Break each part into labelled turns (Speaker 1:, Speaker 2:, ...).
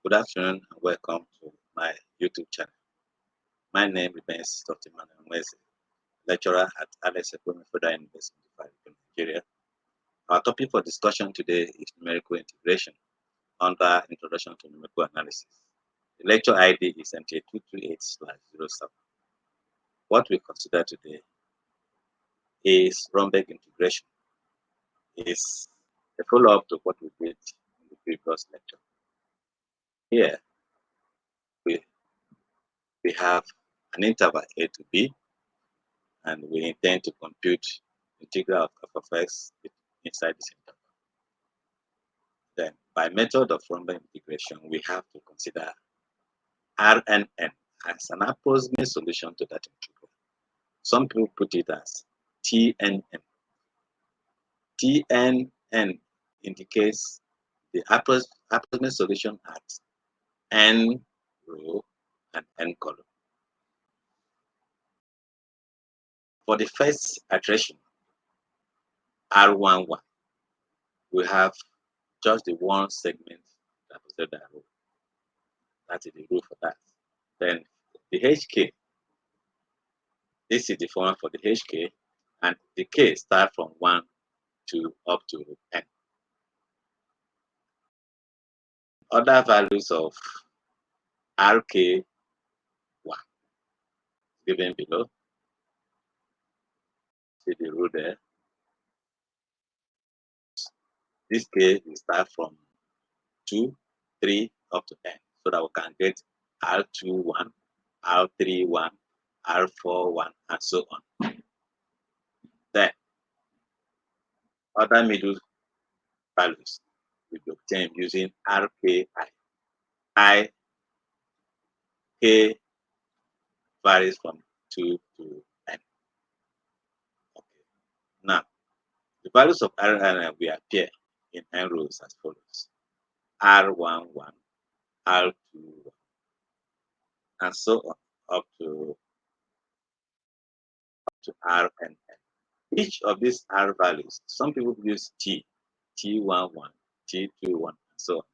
Speaker 1: Good afternoon and welcome to my YouTube channel. My name remains Dr. Manuel Mweze, lecturer at Alex Ekweme Federal University in Nigeria. Our topic for discussion today is numerical integration under Introduction to Numerical Analysis. The lecture ID is MTA228/07. What we consider today is Romberg integration. It's a follow-up to what we did in the previous lecture. Here, we have an interval a to b, and we intend to compute the integral of f of x inside this interval. Then, by method of Romberg integration, we have to consider Rnn as an approximate solution to that integral. Some people put it as Tnn. Tnn indicates the approximate solution at n row and n column. For the first iteration, R11, we have just the one segment represented by row. That is the rule for that. Then the HK, this is the formula for the HK, and the K start from 1 to up to n. Other values of RK1 given below. See the rule there. This K will start from 2, 3 up to n, so that we can get R21, R31, R41, and so on. Then other middle values will be obtained using RKI. K varies from 2 to n. Okay. Now, the values of Rn will appear in n rows as follows: R11, R21, and so on up to Rn. Each of these R values, some people use T11, T21, and so on.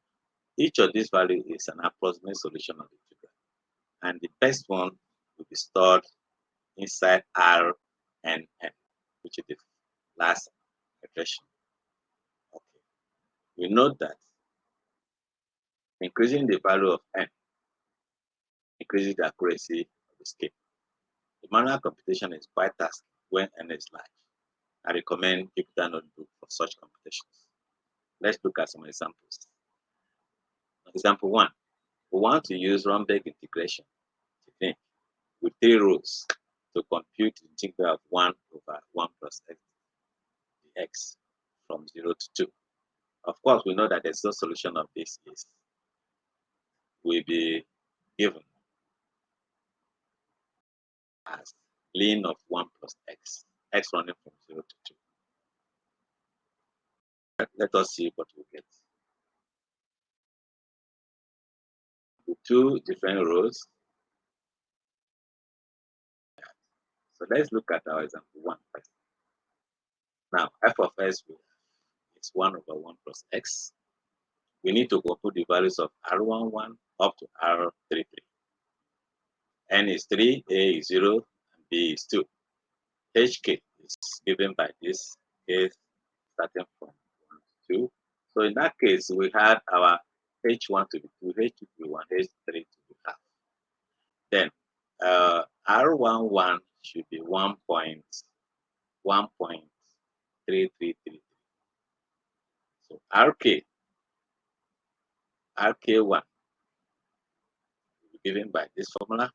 Speaker 1: Each of these values is an approximate solution of the integral, and the best one will be stored inside Rnn, which is the last iteration. Okay. We note that increasing the value of n increases the accuracy of the scale. The manual computation is quite tasky when n is large. I recommend Computational notebook for such computations. Let's look at some examples. Example 1. We want to use Romberg integration technique with 3 rows to compute the integral of 1 over 1 plus x dx from 0 to 2. Of course, we know that the sole solution of this will be given as ln of 1 plus x running from 0 to 2. Let us see what we get. With 2 different rows. So let's look at our example 1 first. Now, f of s is 1 over 1 plus x. We need to compute the values of R11 up to R33. N is 3, A is 0, and B is 2. HK is given by this case starting from 1 to 2. So in that case, we had our H1 to be 2, H2 to be 1, H3 to be half. Then R11 should be 1.3333. So RK1 will be given by this formula.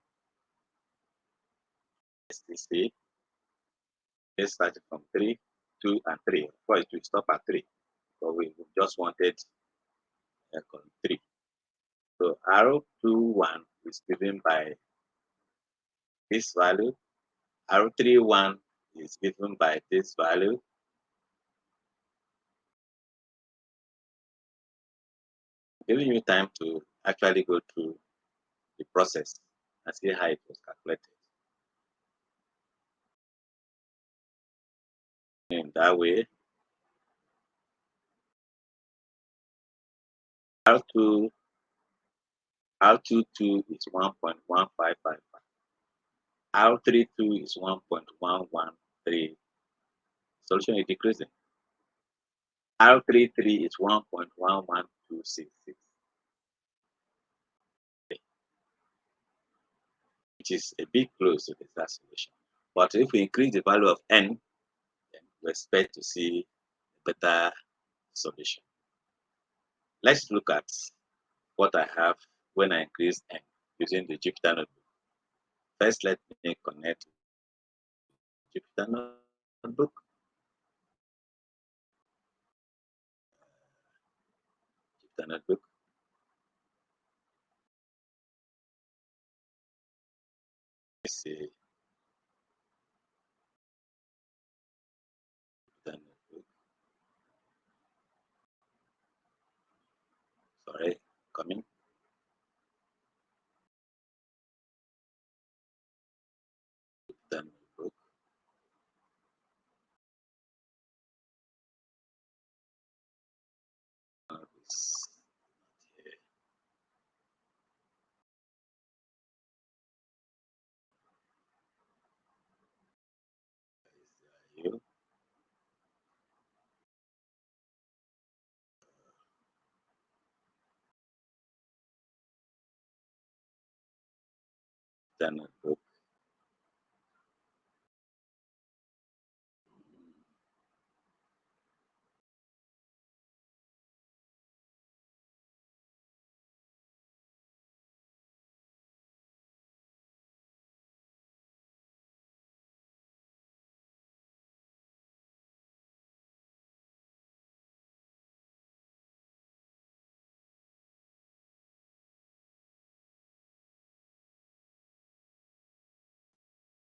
Speaker 1: STC is starting from 3, 2, and 3. Of course, it will stop at 3. So we just wanted 3. So R21 is given by this value. R31 is given by this value. Giving you time to actually go through the process and see how it was calculated. In that way, R2 R22 is 1.1555. R32 is 1.113. Solution is decreasing. R33 is 1.11266, which is a bit close to the exact solution. But if we increase the value of n, then we expect to see a better solution. Let's look at what I have when I increase n using the Jupyter notebook. First, let me connect Jupyter notebook. Jupyter notebook. Let's see. Jupyter notebook. Sorry, coming. Jupyter notebook. You. Jupyter notebook.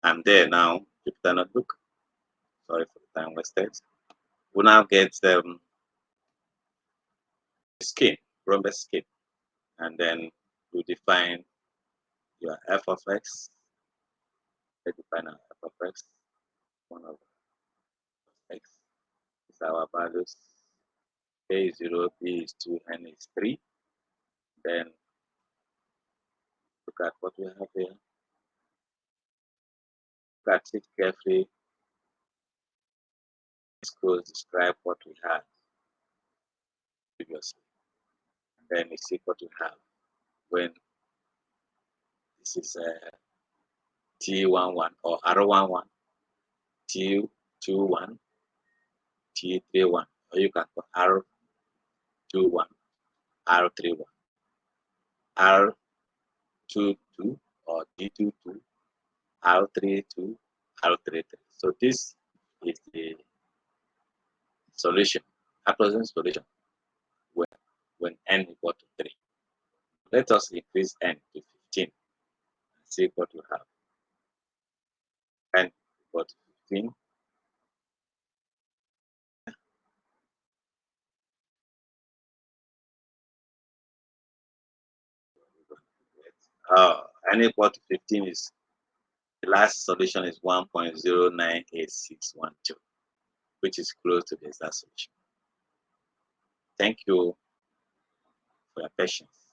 Speaker 1: I'm there now. Jupyter notebook. Sorry for the time wasted. We now get scheme, Romberg scheme, and then you define your f of x. Let's define our f of x. One of x is our values. A is 0, B is 2, N is 3. Then look at what we have here. Look at it carefully. This code describe what we had previously. And then you see what we have when this is T11 or R11, T21, T31, or you can put R21, R31, R22 or D22, R32, R33. So this is the solution, approximate solution when n equal to 3. Let us increase n to 15 and see what we have. N equal to 15. N equal to 15 is the last solution is 1.098612, which is close to the exact solution. Thank you for your patience.